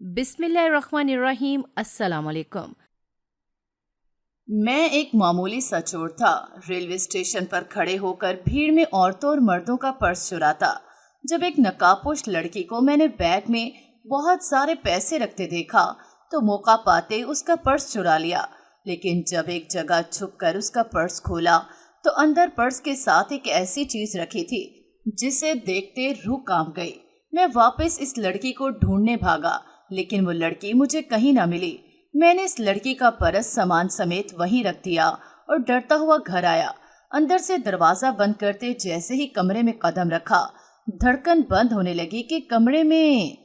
बिस्मिल्लाहिर्रहमानिर्रहीम। अस्सलाम वालेकुम। मैं एक मामूली सा चोर था। रेलवे स्टेशन पर खड़े होकर भीड़ में औरतों और मर्दों का पर्स चुराता। जब एक नकाबपोश लड़की को मैंने बैग में बहुत सारे पैसे रखते देखा तो मौका पाते उसका पर्स चुरा लिया। लेकिन जब एक जगह छुप कर उसका पर्स खोला तो अंदर पर्स के साथ एक ऐसी चीज रखी थी जिसे देखते रूह कांप गई। मैं वापस इस लड़की को ढूंढने भागा, लेकिन वो लड़की मुझे कहीं ना मिली। मैंने इस लड़की का पर्स सामान समेत वहीं रख दिया और डरता हुआ घर आया। अंदर से दरवाजा बंद करते जैसे ही कमरे में कदम रखा, धड़कन बंद होने लगी कि कमरे में।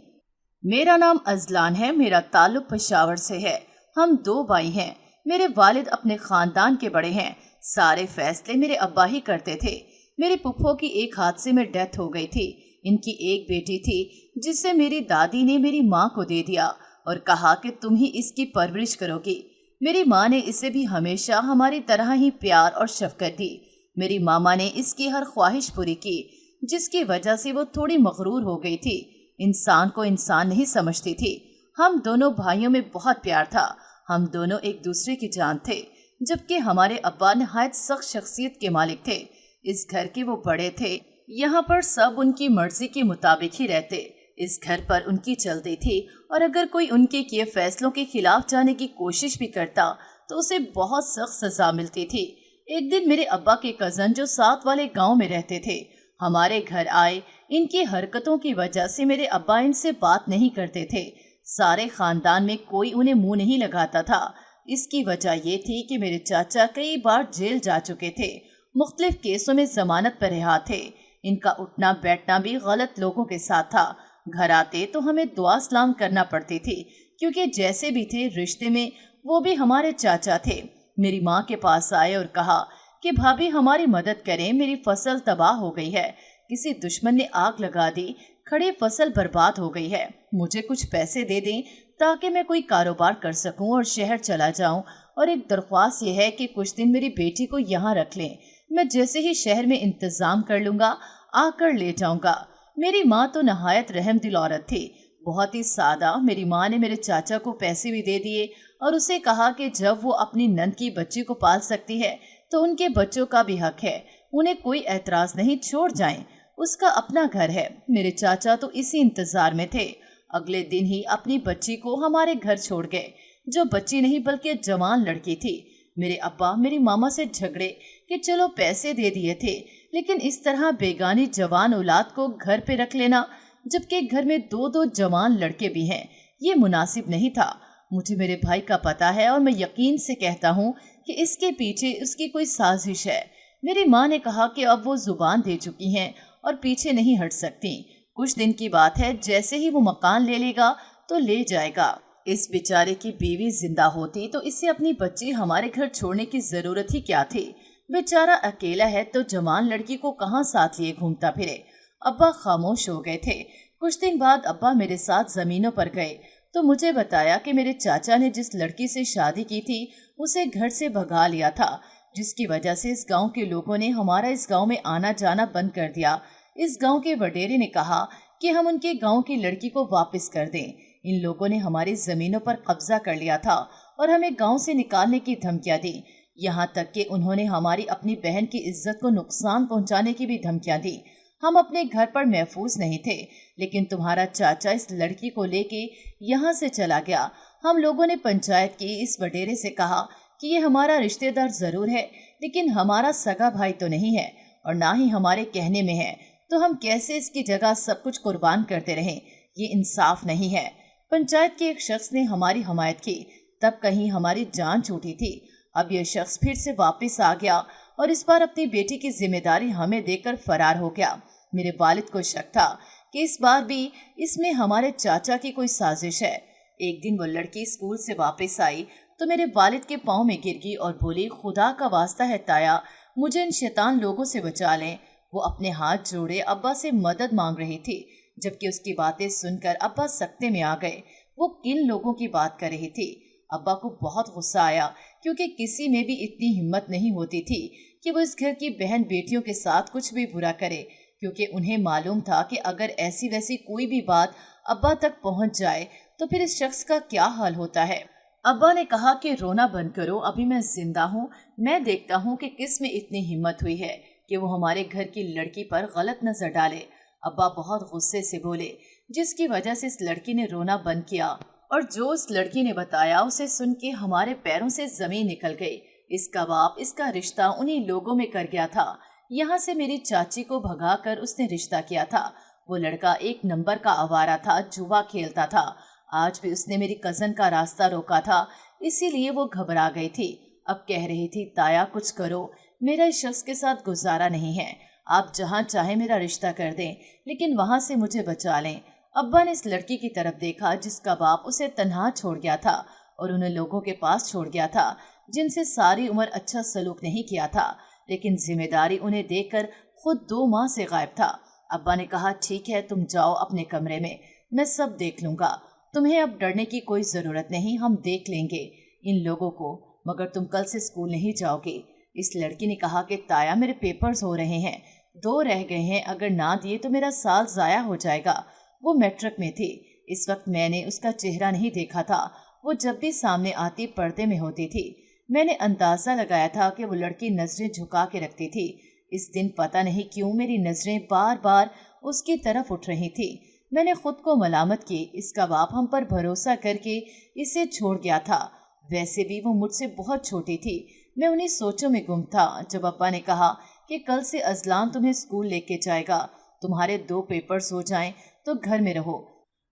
मेरा नाम अजलान है, मेरा ताल्लुक पेशावर से है। हम दो भाई हैं। मेरे वालिद अपने खानदान के बड़े हैं। सारे फैसले मेरे अब्बा ही करते थे। मेरे पुप्पो की एक हादसे में डेथ हो गई थी। इनकी एक बेटी थी जिसे मेरी दादी ने मेरी माँ को दे दिया और कहा कि तुम ही इसकी परवरिश करोगी। मेरी माँ ने इसे भी हमेशा हमारी तरह ही प्यार और शफकत दी। मेरी मामा ने इसकी हर ख्वाहिश पूरी की, जिसकी वजह से वो थोड़ी मगरूर हो गई थी। इंसान को इंसान नहीं समझती थी। हम दोनों भाइयों में बहुत प्यार था। हम दोनों एक दूसरे की जान थे। जबकि हमारे अब्बा नहायत सख्त शख्सियत के मालिक थे। इस घर के वो बड़े थे। यहाँ पर सब उनकी मर्जी के मुताबिक ही रहते। इस घर पर उनकी चलती थी और अगर कोई उनके किए फैसलों के खिलाफ जाने की कोशिश भी करता तो उसे बहुत सख्त सजा मिलती थी। एक दिन मेरे अब्बा के कजन जो साथ वाले गांव में रहते थे हमारे घर आए। इनकी हरकतों की वजह से मेरे अब्बा इनसे बात नहीं करते थे। सारे खानदान में कोई उन्हें मुंह नहीं लगाता था। इसकी वजह ये थी कि मेरे चाचा कई बार जेल जा चुके थे। मुख्तलिफ केसों में जमानत पर रिहा थे। इनका उठना बैठना भी गलत लोगों के साथ था। घर आते तो हमें दुआ सलाम करना पड़ती थी, क्योंकि जैसे भी थे रिश्ते में वो भी हमारे चाचा थे। मेरी माँ के पास आए और कहा कि भाभी हमारी मदद करें, मेरी फसल तबाह हो गई है। किसी दुश्मन ने आग लगा दी, खड़ी फसल बर्बाद हो गई है। मुझे कुछ पैसे दे दें ताकि मैं कोई कारोबार कर सकूं और शहर चला जाऊं। और एक दरख्वास्त यह है कि कुछ दिन मेरी बेटी को यहाँ रख लें। मैं जैसे ही शहर में इंतजाम कर लूंगा आकर ले जाऊंगा। मेरी माँ तो नहायत रहम दिल औरत थी, बहुत ही सादा। मेरी माँ ने मेरे चाचा को पैसे भी दे दिए और उसे कहा कि जब वो अपनी नंद की बच्ची को पाल सकती है तो उनके बच्चों का भी हक है, उन्हें कोई एतराज नहीं, छोड़ जाएं, उसका अपना घर है। मेरे चाचा तो इसी इंतजार में थे। अगले दिन ही अपनी बच्ची को हमारे घर छोड़ गए, जो बच्ची नहीं बल्कि जवान लड़की थी। मेरे अब्बा मेरी मामा से झगड़े कि चलो पैसे दे दिए थे, लेकिन इस तरह बेगानी जवान औलाद को घर पे रख लेना, जबकि घर में दो दो जवान लड़के भी हैं, ये मुनासिब नहीं था। मुझे मेरे भाई का पता है और मैं यकीन से कहता हूँ कि इसके पीछे उसकी कोई साजिश है। मेरी माँ ने कहा कि अब वो जुबान दे चुकी हैं और पीछे नहीं हट सकती। कुछ दिन की बात है, जैसे ही वो मकान ले लेगा तो ले जाएगा। इस बेचारे की बीवी जिंदा होती तो इसे अपनी बच्ची हमारे घर छोड़ने की जरूरत ही क्या थी। बेचारा अकेला है तो जवान लड़की को कहाँ साथ लिए घूमता फिरे। अब्बा खामोश हो गए थे। कुछ दिन बाद अब्बा मेरे साथ जमीनों पर गए तो मुझे बताया कि मेरे चाचा ने जिस लड़की से शादी की थी उसे घर से भगा लिया था, जिसकी वजह से इस गांव के लोगों ने हमारा इस गांव में आना जाना बंद कर दिया। इस गांव के वडेरे ने कहा कि हम उनके गांव की लड़की को वापस कर दें। इन लोगों ने हमारी जमीनों पर कब्जा कर लिया था और हमें गांव से निकालने की धमकियां दी। यहाँ तक कि उन्होंने हमारी अपनी बहन की इज्जत को नुकसान पहुंचाने की भी धमकियां दी। हम अपने घर पर महफूज नहीं थे, लेकिन तुम्हारा चाचा इस लड़की को लेके यहाँ से चला गया। हम लोगों ने पंचायत की इस वडेरे से कहा कि ये हमारा रिश्तेदार जरूर है, लेकिन हमारा सगा भाई तो नहीं है और ना ही हमारे कहने में है, तो हम कैसे इसकी जगह सब कुछ कुर्बान करते रहें? ये इंसाफ नहीं है। पंचायत के एक शख्स ने हमारी हमायत की, तब कहीं हमारी जान छूटी थी। अब यह शख्स फिर से वापस आ गया और इस बार अपनी बेटी की जिम्मेदारी हमें देकर फरार हो गया। मेरे वालिद को शक था कि इस बार भी इसमें हमारे चाचा की कोई साजिश है। एक दिन वो लड़की स्कूल से वापस आई तो मेरे वालिद के पाँव में गिर गई और बोली, खुदा का वास्ता है ताया, मुझे इन शैतान लोगों से बचा लें। वो अपने हाथ जोड़े अब्बा से मदद मांग रही थी, जबकि उसकी बातें सुनकर अब्बा सकते में आ गए। वो किन लोगों की बात कर रही थी? अब्बा को बहुत गुस्सा आया, क्योंकि किसी में भी इतनी हिम्मत नहीं होती थी कि वो इस घर की बहन बेटियों के साथ कुछ भी बुरा करे। क्योंकि उन्हें मालूम था कि अगर ऐसी वैसी कोई भी बात अब्बा तक पहुंच जाए तो फिर इस शख्स का क्या हाल होता है। अब्बा ने कहा कि रोना बंद करो, अभी मैं जिंदा हूँ। मैं देखता हूँ कि किस में इतनी हिम्मत हुई है कि वो हमारे घर की लड़की पर गलत नजर डाले। अब्बा बहुत गुस्से से बोले, जिसकी वजह से इस लड़की ने रोना बंद किया और जो उस लड़की ने बताया उसे सुन के हमारे पैरों से जमीन निकल गई। इसका बाप इसका रिश्ता उन्हीं लोगों में कर गया था। यहाँ से मेरी चाची को भगाकर उसने रिश्ता किया था। वो लड़का एक नंबर का आवारा था, जुआ खेलता था। आज भी उसने मेरी कजन का रास्ता रोका था, इसीलिए वो घबरा गई थी। अब कह रही थी, ताया कुछ करो, मेरा इस शख्स के साथ गुजारा नहीं है। आप जहाँ चाहे मेरा रिश्ता कर दें, लेकिन वहाँ से मुझे बचा लें। अब्बा ने इस लड़की की तरफ देखा जिसका बाप उसे तन्हा छोड़ गया था और उन्हें लोगों के पास छोड़ गया था जिनसे सारी उम्र अच्छा सलूक नहीं किया था, लेकिन जिम्मेदारी उन्हें देकर खुद 2 माह से गायब था। अब्बा ने कहा, ठीक है, तुम जाओ अपने कमरे में, मैं सब देख लूंगा। तुम्हें अब डरने की कोई जरूरत नहीं, हम देख लेंगे इन लोगों को, मगर तुम कल से स्कूल नहीं जाओगे। इस लड़की ने कहा कि ताया मेरे पेपर्स हो रहे हैं, 2 रह गए हैं, अगर ना दिए तो मेरा साल जाया हो जाएगा। वो मैट्रिक में थी। इस वक्त मैंने उसका चेहरा नहीं देखा था। वो जब भी सामने आती पर्दे में होती थी। मैंने अंदाजा लगाया था कि वो लड़की नजरें झुका के रखती थी। इस दिन पता नहीं क्यों मेरी नजरें बार बार उसकी तरफ उठ रही थी। मैंने खुद को मलामत की, इसका बाप हम पर भरोसा करके इसे छोड़ गया था। वैसे भी वो मुझसे बहुत छोटी थी। मैं उन्हीं सोचों में गुम था जब अब्बा ने कहा कि कल से अजलान तुम्हें स्कूल लेके जाएगा, तुम्हारे 2 पेपर्स हो जाएं तो घर में रहो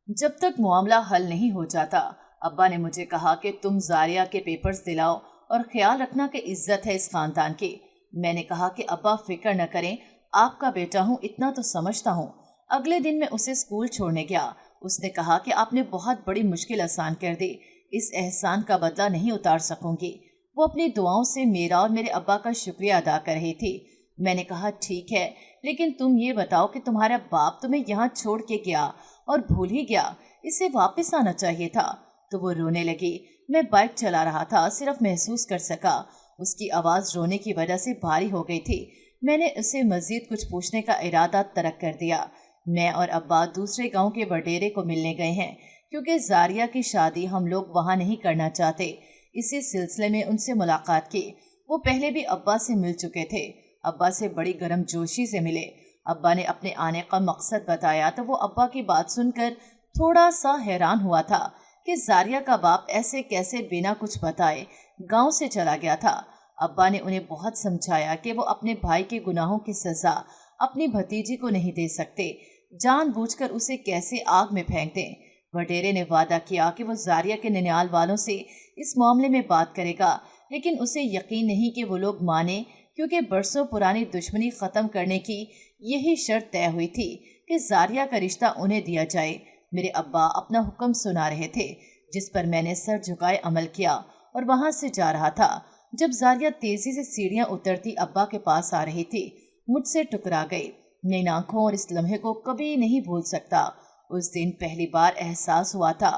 जब तक मामला हल नहीं हो जाता। अब्बा ने मुझे कहा कि तुम जारिया के पेपर्स दिलाओ और ख्याल रखना कि इज्जत है इस खानदान की। मैंने कहा कि अब्बा फिक्र न करें, आपका बेटा हूँ, इतना तो समझता हूँ। अगले दिन मैं उसे स्कूल छोड़ने गया। उसने कहा कि आपने बहुत बड़ी मुश्किल आसान कर दी, इस एहसान का बदला नहीं उतार सकूंगी। वो अपनी दुआओं से मेरा और मेरे अब्बा का शुक्रिया अदा कर रही थी। मैंने कहा, ठीक है, लेकिन तुम ये बताओ कि तुम्हारा बाप तुम्हें यहाँ छोड़ के गया और भूल ही गया, इसे वापस आना चाहिए था। तो वो रोने लगी। मैं बाइक चला रहा था, सिर्फ महसूस कर सका उसकी आवाज़ रोने की वजह से भारी हो गई थी। मैंने उसे मजीद कुछ पूछने का इरादा तर्क कर दिया। मैं और अब्बा दूसरे गांव के वडेरे को मिलने गए हैं, क्योंकि जारिया की शादी हम लोग वहां नहीं करना चाहते। इसी सिलसिले में उनसे मुलाकात की। वो पहले भी अब्बा से मिल चुके थे। अब्बा से बड़ी गर्मजोशी से मिले। अब्बा ने अपने आने का मकसद बताया तो वो अब्बा की बात सुनकर थोड़ा सा हैरान हुआ था कि जारिया का बाप ऐसे कैसे बिना कुछ बताए गांव से चला गया था। अब्बा ने उन्हें बहुत समझाया कि वो अपने भाई के गुनाहों की सजा अपनी भतीजी को नहीं दे सकते, जानबूझकर उसे कैसे आग में फेंक दें। वडेरे ने वादा किया कि वो जारिया के ननियाल वालों से इस मामले में बात करेगा, लेकिन उसे यकीन नहीं कि वो लोग माने, क्योंकि बरसों पुरानी दुश्मनी खत्म करने की यही शर्त तय हुई थी कि जारिया का रिश्ता उन्हें दिया जाए। मेरे अब्बा अपना हुक्म सुना रहे थे, जिस पर मैंने सर झुकाए अमल किया और वहां से जा रहा था। जब जारिया तेजी से सीढ़ियां उतरती अब्बा के पास आ रही थी, मुझसे टकरा गई। मैं इन आंखों और इस लम्हे को कभी नहीं भूल सकता। उस दिन पहली बार एहसास हुआ था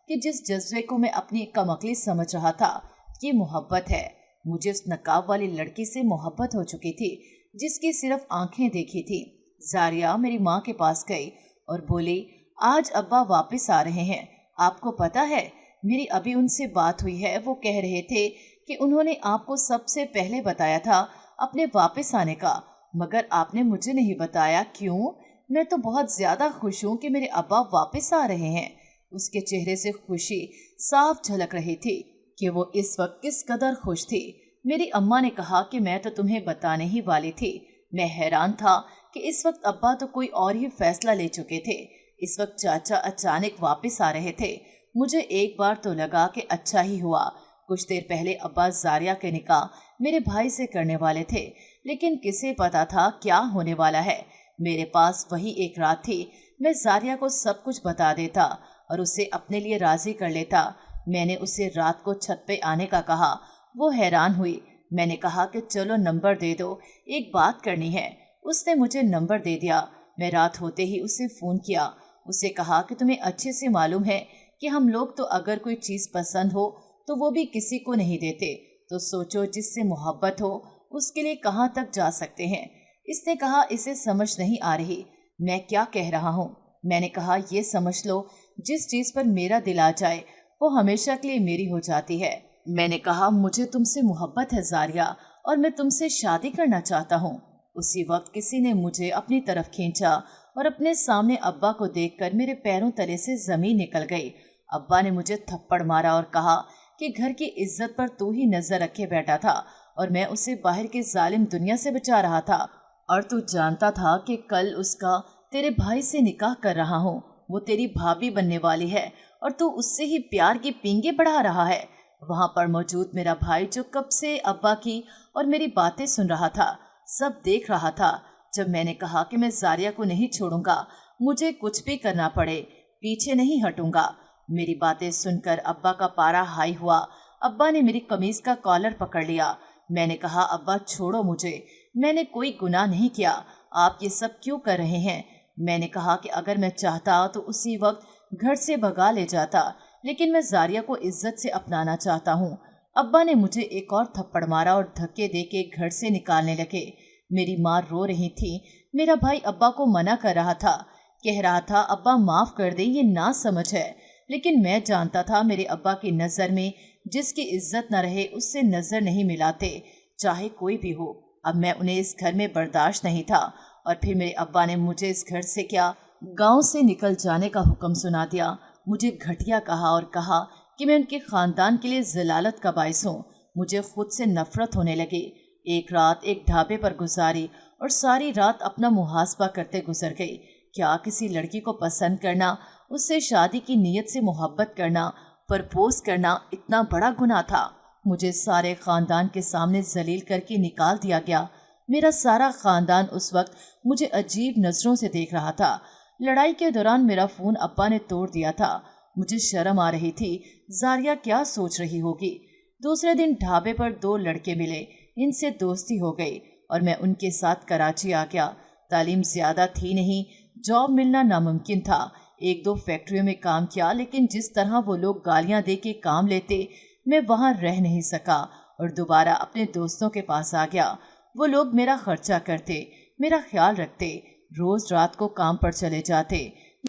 कि जिस जज्बे को मैं अपनी कमअक्ली समझ रहा था, ये मोहब्बत है। मुझे उस नकाब वाली लड़की से मोहब्बत हो चुकी थी, जिसकी सिर्फ आंखें देखी थी। जारिया मेरी माँ के पास गई और बोली, आज अब्बा वापस आ रहे हैं, आपको पता है? मेरी अभी उनसे बात हुई है। वो कह रहे थे कि उन्होंने आपको सबसे पहले बताया था अपने वापस आने का, मगर आपने मुझे नहीं बताया, क्यों? मैं तो बहुत ज्यादा खुश हूँ कि मेरे अब्बा वापस आ रहे हैं। उसके चेहरे से खुशी साफ झलक रही थी कि वो इस वक्त किस कदर खुश थी। मेरी अम्मा ने कहा कि मैं तो तुम्हें बताने ही वाली थी। मैं हैरान था कि इस वक्त अब्बा तो कोई और ही फैसला ले चुके थे। इस वक्त चाचा अचानक वापस आ रहे थे। मुझे एक बार तो लगा कि अच्छा ही हुआ। कुछ देर पहले अब्बा जारिया के निकाह मेरे भाई से करने वाले थे, लेकिन किसे पता था क्या होने वाला है। मेरे पास वही एक रात थी। मैं जारिया को सब कुछ बता देता और उसे अपने लिए राजी कर लेता। मैंने उसे रात को छत पे आने का कहा। वो हैरान हुई। मैंने कहा कि चलो नंबर दे दो, एक बात करनी है। उसने मुझे नंबर दे दिया। मैं रात होते ही उसे फ़ोन किया। उसे कहा कि तुम्हें अच्छे से मालूम है कि हम लोग तो अगर कोई चीज़ पसंद हो तो वो भी किसी को नहीं देते, तो सोचो जिससे मोहब्बत हो उसके लिए कहाँ तक जा सकते हैं। اس نے کہا اسے سمجھ نہیں آ رہی میں کیا کہہ رہا ہوں۔ میں نے کہا یہ سمجھ لو جس چیز پر میرا دل آ جائے وہ ہمیشہ کے لیے میری ہو جاتی ہے۔ میں نے کہا مجھے تم سے محبت ہے زاریہ اور میں تم سے شادی کرنا چاہتا ہوں۔ اسی وقت کسی نے مجھے اپنی طرف کھینچا اور اپنے سامنے ابا کو دیکھ کر میرے پیروں تلے سے زمین نکل گئی۔ ابا نے مجھے تھپڑ مارا اور کہا کہ گھر کی عزت پر تو ہی نظر رکھے بیٹھا تھا اور میں اسے باہر کی ظالم دنیا سے بچا رہا تھا، اور تو جانتا تھا کہ کل اس کا تیرے بھائی سے نکاح کر رہا ہوں، وہ تیری بھابھی بننے والی ہے اور تو اس سے ہی پیار کی پینگیں بڑھا رہا ہے۔ وہاں پر موجود میرا بھائی جو کب سے ابا کی اور میری باتیں سن رہا تھا سب دیکھ رہا تھا۔ جب میں نے کہا کہ میں زاریہ کو نہیں چھوڑوں گا، مجھے کچھ بھی کرنا پڑے پیچھے نہیں ہٹوں گا، میری باتیں سن کر ابا کا پارا ہائی ہوا۔ ابا نے میری قمیض کا کالر پکڑ لیا۔ میں نے کہا ابا چھوڑو مجھے، میں نے کوئی گناہ نہیں کیا، آپ یہ سب کیوں کر رہے ہیں؟ میں نے کہا کہ اگر میں چاہتا تو اسی وقت گھر سے بھگا لے جاتا، لیکن میں زاریہ کو عزت سے اپنانا چاہتا ہوں۔ ابا نے مجھے ایک اور تھپڑ مارا اور دھکے دے کے گھر سے نکالنے لگے۔ میری ماں رو رہی تھی، میرا بھائی ابا کو منع کر رہا تھا، کہہ رہا تھا ابا معاف کر دے، یہ نا سمجھ ہے، لیکن میں جانتا تھا میرے ابا کی نظر میں جس کی عزت نہ رہے اس سے نظر نہیں ملاتے، چاہے کوئی بھی ہو۔ اب میں انہیں اس گھر میں برداشت نہیں تھا، اور پھر میرے ابا نے مجھے اس گھر سے کیا گاؤں سے نکل جانے کا حکم سنا دیا، مجھے گھٹیا کہا اور کہا کہ میں ان کے خاندان کے لیے ذلالت کا باعث ہوں۔ مجھے خود سے نفرت ہونے لگی۔ ایک رات ایک ڈھابے پر گزاری اور ساری رات اپنا محاسبہ کرتے گزر گئی۔ کیا کسی لڑکی کو پسند کرنا، اس سے شادی کی نیت سے محبت کرنا، پرپوز کرنا اتنا بڑا گناہ تھا؟ مجھے سارے خاندان کے سامنے ذلیل کر کے نکال دیا گیا۔ میرا سارا خاندان اس وقت مجھے عجیب نظروں سے دیکھ رہا تھا۔ لڑائی کے دوران میرا فون ابا نے توڑ دیا تھا۔ مجھے شرم آ رہی تھی، زاریہ کیا سوچ رہی ہوگی۔ دوسرے دن ڈھابے پر 2 لڑکے ملے، ان سے دوستی ہو گئی اور میں ان کے ساتھ کراچی آ گیا۔ تعلیم زیادہ تھی نہیں، جاب ملنا ناممکن تھا۔ 1-2 فیکٹریوں میں کام کیا، لیکن جس طرح وہ لوگ گالیاں دے کے کام لیتے میں وہاں رہ نہیں سکا اور دوبارہ اپنے دوستوں کے پاس آ گیا۔ وہ لوگ میرا خرچہ کرتے، میرا خیال رکھتے، روز رات کو کام پر چلے جاتے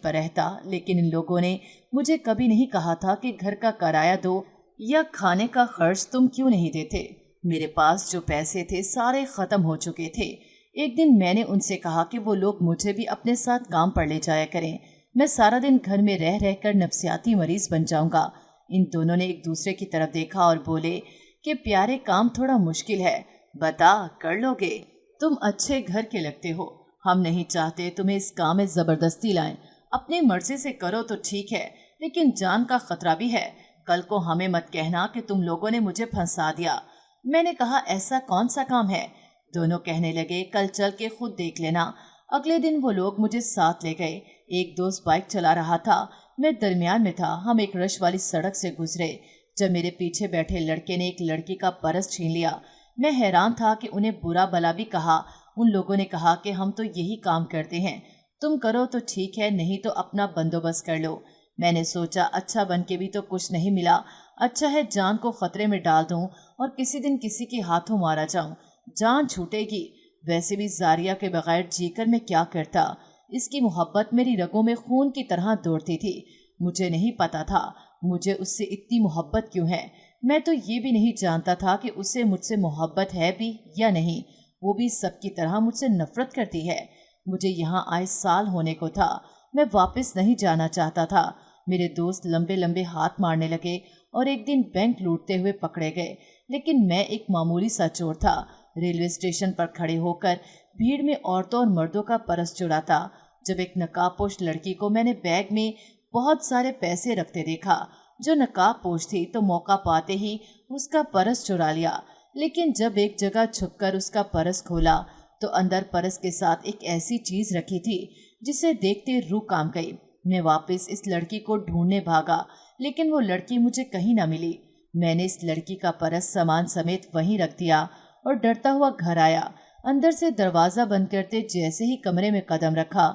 پر رہتا، لیکن ان لوگوں نے مجھے کبھی نہیں کہا تھا کہ گھر کا کرایہ دو یا کھانے کا خرچ تم کیوں نہیں دیتے۔ میرے پاس جو پیسے تھے سارے ختم ہو چکے تھے۔ ایک دن میں نے ان سے کہا کہ وہ لوگ مجھے بھی اپنے ساتھ کام پر لے جایا کریں، میں سارا دن گھر میں رہ رہ کر نفسیاتی مریض بن جاؤں گا۔ ان دونوں نے ایک دوسرے کی طرف دیکھا اور بولے کہ پیارے کام تھوڑا مشکل ہے، بتا کر لو گے؟ تم اچھے گھر کے لگتے ہو، ہم نہیں چاہتے تمہیں اس کام میں زبردستی لائیں، اپنی مرضی سے کرو تو ٹھیک ہے، لیکن جان کا خطرہ بھی ہے، کل کو ہمیں مت کہنا کہ تم لوگوں نے مجھے پھنسا دیا۔ میں نے کہا ایسا کون سا کام ہے؟ دونوں کہنے لگے کل چل کے خود دیکھ لینا۔ اگلے دن وہ لوگ مجھے ساتھ لے گئے۔ ایک دوست بائک چلا رہا تھا، میں درمیان میں تھا۔ ہم ایک رش والی سڑک سے گزرے جب میرے پیچھے بیٹھے لڑکے نے ایک لڑکی کا پرس چھین لیا۔ میں حیران تھا کہ انہیں برا بلا بھی کہا۔ ان لوگوں نے کہا کہ ہم تو یہی کام کرتے ہیں، تم کرو تو ٹھیک ہے، نہیں تو اپنا بندوبست کر لو۔ میں نے سوچا اچھا بن کے بھی تو کچھ نہیں ملا، اچھا ہے جان کو خطرے میں ڈال دوں اور کسی دن کسی کے ہاتھوں مارا جاؤں، جان چھوٹے گی۔ ویسے بھی زاریہ کے بغیر جی کر میں کیا کرتا، اس کی محبت میری رگوں میں خون کی طرح دوڑتی تھی۔ مجھے نہیں پتا تھا مجھے اس سے اتنی محبت کیوں ہے۔ میں تو یہ بھی نہیں جانتا تھا کہ اسے مجھ سے محبت ہے بھی یا نہیں، وہ بھی سب کی طرح مجھ سے نفرت کرتی ہے۔ مجھے یہاں آئے سال ہونے کو تھا، میں واپس نہیں جانا چاہتا تھا۔ میرے دوست لمبے لمبے ہاتھ مارنے لگے اور ایک دن بینک لوٹتے ہوئے پکڑے گئے، لیکن میں ایک معمولی سا چور تھا۔ ریلوے اسٹیشن پر کھڑے ہو کر بھیڑ میں عورتوں اور مردوں کا پرس چڑھاتا جب ایک نقاب پوش لڑکی کو میں نے بیگ میں بہت سارے پیسے رکھتے دیکھا جو نقاب پوش تھی، تو موقع پاتے ہی اس کا پرس چرا لیا۔ لیکن جب ایک جگہ چھپ کر اس کا پرس کھولا تو اندر پرس کے ساتھ ایک ایسی چیز رکھی تھی جسے دیکھتے روح کام گئی۔ میں واپس اس لڑکی کو ڈھونڈنے بھاگا، لیکن وہ لڑکی مجھے کہیں نہ ملی۔ میں نے اس لڑکی کا پرس سامان سمیت وہیں رکھ دیا اور ڈرتا ہوا گھر آیا۔ اندر سے دروازہ بند کرتے جیسے ہی کمرے میں قدم رکھا،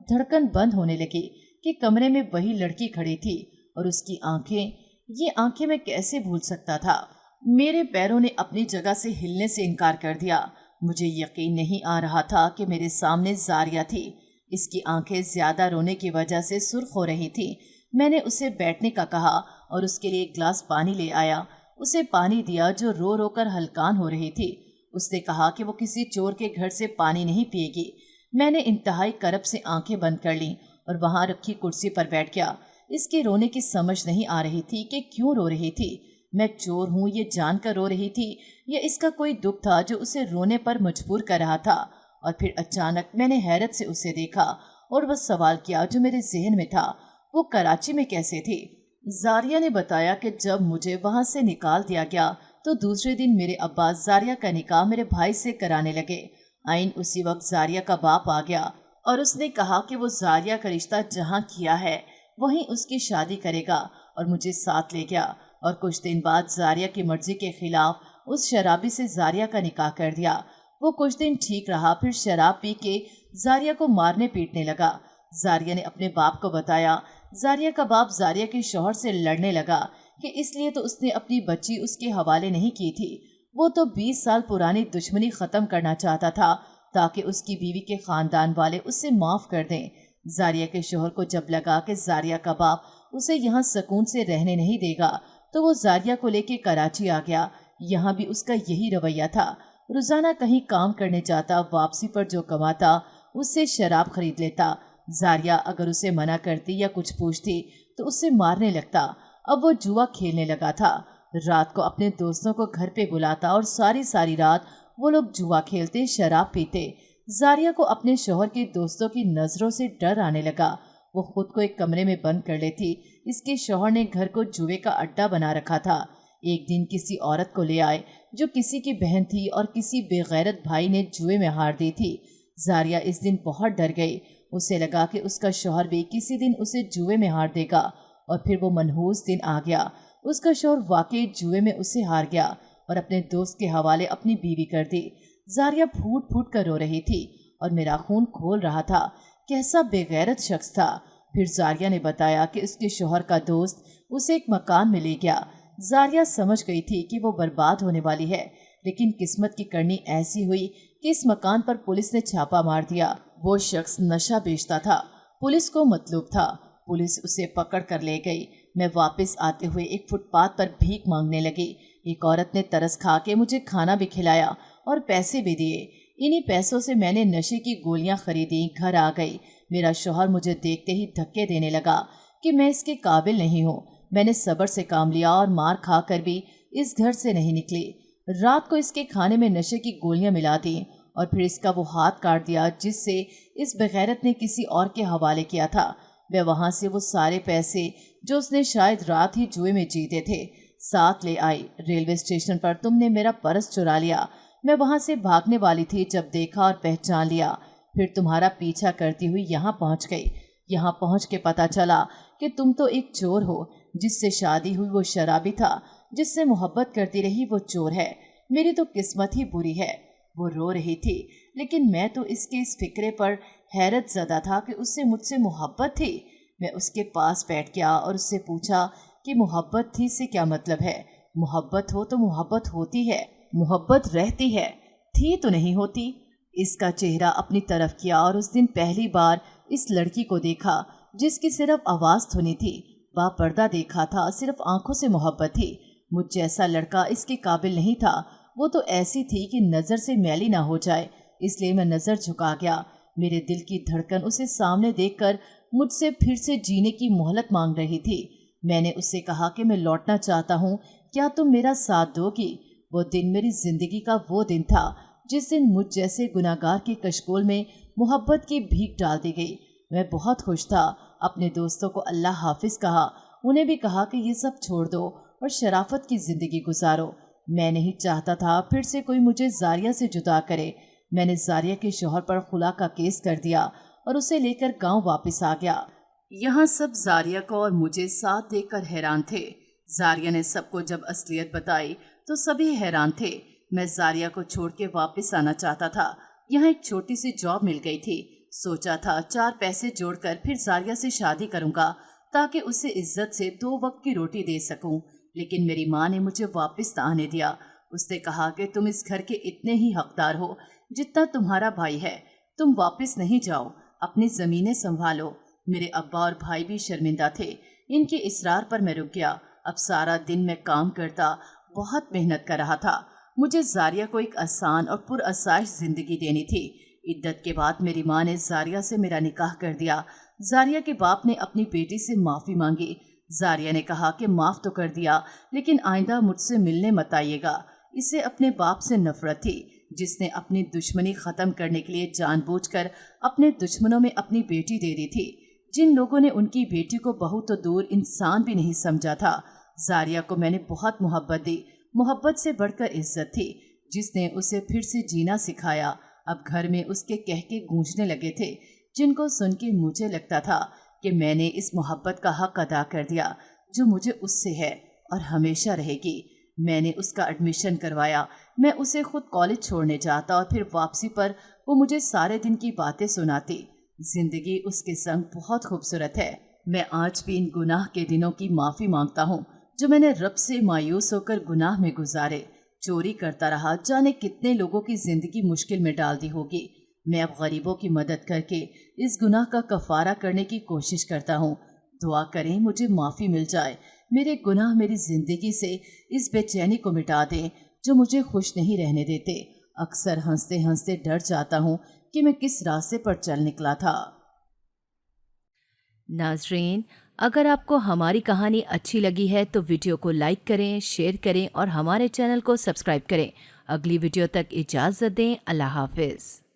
دھڑکن بند ہونے لگی کہ کمرے میں وہی لڑکی کھڑی تھی اور اس کی آنکھیں، یہ آنکھیں میں کیسے بھول سکتا تھا۔ میرے پیروں نے اپنی جگہ سے ہلنے سے انکار کر دیا۔ मुझे यकीन नहीं आ रहा था कि मेरे सामने जारिया थी। इसकी आंखें ज्यादा रोने की वजह से सुर्ख हो रही थी। मैंने उसे बैठने का कहा और उसके लिए एक गिलास पानी ले आया। उसे पानी दिया जो रो रो कर हलकान हो रही थी। उसने कहा कि वो किसी चोर के घर से पानी नहीं पिएगी। मैंने इंतहाई करब से आंखें बंद कर लीं और वहां रखी कुर्सी पर बैठ गया। इसके रोने की समझ नहीं आ रही थी कि क्यों रो रही थी। मैं चोर हूँ ये जानकर रो रही थी या इसका कोई दुख था जो उसे रोने पर मजबूर कर रहा था। और फिर अचानक मैंने हैरत से उसे देखा और वह सवाल किया जो मेरे जहन में था, वो कराची में कैसे थी? जारिया ने बताया कि जब मुझे वहां से निकाल दिया गया तो दूसरे दिन मेरे अब्बा जारिया का निकाह मेरे भाई से कराने लगे। आइन उसी वक्त जारिया का बाप आ गया और उसने कहा कि वो जारिया का रिश्ता जहाँ किया है वहीं उसकी शादी करेगा और मुझे साथ ले गया। और कुछ दिन बाद जारिया की मर्जी के खिलाफ उस शराबी से जारिया का निकाह कर दिया। वो कुछ दिन ठीक रहा, फिर शराब पी के जारिया को मारने पीटने लगा। जारिया ने अपने बाप को बताया। जारिया का बाप जारिया के शौहर से लड़ने लगा कि इसलिए तो उसने अपनी बच्ची उसके हवाले नहीं की थी। वो तो 20 साल पुरानी दुश्मनी खत्म करना चाहता था ताकि उसकी बीवी के खानदान वाले उसे माफ कर दें। जारिया के शौहर को जब लगा कि जारिया का बाप उसे यहाँ सुकून से रहने नहीं देगा तो वो जारिया को लेके कराची आ गया। यहाँ भी उसका यही रवैया था। रोजाना कहीं काम करने जाता, वापसी पर जो कमाता उससे शराब खरीद लेता। जारिया अगर उसे मना करती या कुछ पूछती तो उसे मारने लगता। अब वो जुआ खेलने लगा था। रात को अपने दोस्तों को घर पे बुलाता और सारी सारी रात वो लोग जुआ खेलते, शराब पीते। जारिया को अपने शौहर के दोस्तों की नजरों से डर आने लगा। वो खुद को एक कमरे में बंद कर लेती। इसके शौहर ने घर को जुए का अड्डा बना रखा था। एक दिन किसी औरत को ले आए जो किसी की बहन थी और किसी बेगैरत भाई ने जुए में हार दी थी। जारिया इस दिन बहुत डर गई। उसे लगा कि उसका शौहर भी किसी दिन उसे जुए में हार देगा और फिर वो मनहूस दिन आ गया। उसका शौहर वाकई जुए में उसे हार गया और अपने दोस्त के हवाले अपनी बीवी कर दी। जारिया फूट फूट कर रो रही थी और मेरा खून खोल रहा था। कैसा बेगैरत शख्स था। फिर जारिया ने बताया कि उसके शौहर का दोस्त उसे एक मकान में ले गया। जारिया समझ गई थी कि वो बर्बाद होने वाली है, लेकिन किस्मत की करनी ऐसी हुई कि इस मकान पर पुलिस ने छापा मार दिया। वो शख्स नशा बेचता था। पुलिस को मतलब था। पुलिस उसे पकड़ कर ले गई। मैं वापस आते हुए एक फुटपाथ पर भीख मांगने लगी। एक औरत ने तरस खा के मुझे खाना भी खिलाया और पैसे भी दिए। इन्हीं पैसों से मैंने नशे की गोलियां खरीदी, घर आ गई। मेरा शौहर मुझे देखते ही धक्के देने लगा कि मैं इसके काबिल नहीं हूँ। मैंने सब्र से काम लिया और मार खा कर भी इस घर से नहीं निकली। रात को इसके खाने में नशे की गोलियां मिला दी और फिर इसका वो हाथ काट दिया जिससे इस बेगैरत ने किसी और के हवाले किया था। मैं वहां से वो सारे पैसे जो उसने शायद रात ही जुए में जीते थे साथ ले आई। रेलवे स्टेशन पर तुमने मेरा पर्स चुरा लिया। मैं वहां से भागने वाली थी जब देखा और पहचान लिया। फिर तुम्हारा पीछा करती हुई यहाँ पहुंच गई। यहाँ पहुंच के पता चला कि तुम तो एक चोर हो। जिससे शादी हुई वो शराबी था, जिससे मोहब्बत करती रही वो चोर है। मेरी तो किस्मत ही बुरी है। वो रो रही थी, लेकिन मैं तो इसके इस फिक्रे पर हैरत ज़दा था कि उससे मुझसे मोहब्बत थी। मैं उसके पास बैठ गया और उससे पूछा कि मोहब्बत थी से क्या मतलब है? मोहब्बत हो तो मोहब्बत होती है, मोहब्बत रहती है, थी तो नहीं होती। इसका चेहरा अपनी तरफ किया और उस दिन पहली बार इस लड़की को देखा जिसकी सिर्फ आवाज़ सुनी थी, बापर्दा देखा था, सिर्फ आंखों से मोहब्बत थी। मुझ जैसा लड़का इसके काबिल नहीं था। वो तो ऐसी थी कि नज़र से मैली ना हो जाए, इसलिए मैं नज़र झुका गया। मेरे दिल की धड़कन उसे सामने देखकर मुझसे फिर से जीने की मोहलत मांग रही थी। मैंने उससे कहा कि मैं लौटना चाहता हूँ, क्या तुम मेरा साथ दोगी? वो दिन मेरी जिंदगी का वो दिन था जिस दिन मुझ जैसे गुनाहगार की कशकोल में मोहब्बत की भीख डाल दी गई। मैं बहुत खुश था। अपने दोस्तों को अल्लाह हाफिज कहा। उन्हें भी कहा कि ये सब छोड़ दो और शराफत की जिंदगी गुजारो। मैं नहीं चाहता था फिर से कोई मुझे जारिया से जुदा करे। मैंने जारिया के शौहर पर खुला का केस कर दिया और उसे लेकर गांव वापस आ गया। यहाँ सब जारिया को और मुझे साथ देखकर हैरान थे। जारिया ने सबको जब असलियत बताई तो सभी हैरान थे। मैं जारिया को छोड़ के वापस आना चाहता था। यहाँ एक छोटी सी जॉब मिल गई थी। सोचा था 4 पैसे जोड़कर फिर जारिया से शादी करूंगा ताकि उसे इज्जत से 2 वक्त की रोटी दे सकूं। लेकिन मेरी माँ ने मुझे वापस न आने दिया। उसने कहा कि तुम इस घर के इतने ही हकदार हो जितना तुम्हारा भाई है। तुम वापस नहीं जाओ, अपनी ज़मीनें संभालो। मेरे अब्बा और भाई भी शर्मिंदा थे। इनके इसरार पर मैं रुक गया। अब सारा दिन मैं काम करता, बहुत मेहनत कर रहा था। मुझे जारिया को एक आसान और पुरअसाइश ज़िंदगी देनी थी। इद्दत के बाद मेरी माँ ने जारिया से मेरा निकाह कर दिया। जारिया के बाप ने अपनी बेटी से माफ़ी मांगी। जारिया ने कहा कि माफ़ तो कर दिया, लेकिन आइंदा मुझसे मिलने मत आइएगा। इसे अपने बाप से नफरत थी, जिसने अपनी दुश्मनी ख़त्म करने के लिए जानबूझकर अपने दुश्मनों में अपनी बेटी दे दी थी। जिन लोगों ने उनकी बेटी को बहू तो दूर इंसान भी नहीं समझा था। जारिया को मैंने बहुत मोहब्बत दी, मोहब्बत से बढ़कर इज्जत थी, जिसने उसे फिर से जीना सिखाया। अब घर में उसके कहके गूंजने लगे थे, जिनको सुन के मुझे लगता था कि मैंने इस मोहब्बत का हक अदा कर दिया जो मुझे उससे है और हमेशा रहेगी। मैंने उसका एडमिशन करवाया। मैं उसे खुद कॉलेज छोड़ने जाता और फिर वापसी पर वो मुझे सारे दिन की बातें सुनाती। जिंदगी उसके संग बहुत खूबसूरत है। मैं आज भी इन गुनाह के दिनों की माफ़ी मांगता हूँ जो मैंने रब से मायूस होकर गुनाह में गुजारे। चोरी करता रहा, जाने कितने लोगों की ज़िंदगी मुश्किल में डाल दी होगी। मैं अब गरीबों की मदद करके इस गुनाह का कफ़ारा करने की कोशिश करता हूँ। दुआ करें मुझे माफ़ी मिल जाए। मेरे गुनाह मेरी ज़िंदगी से इस बेचैनी को मिटा दें जो मुझे खुश नहीं रहने देते। अक्सर हंसते हंसते डर जाता हूँ कि मैं किस रास्ते पर चल निकला था। नाजरीन, अगर आपको हमारी कहानी अच्छी लगी है तो वीडियो को लाइक करें, शेयर करें और हमारे चैनल को सब्सक्राइब करें। अगली वीडियो तक इजाज़त दें। अल्लाह हाफिज़।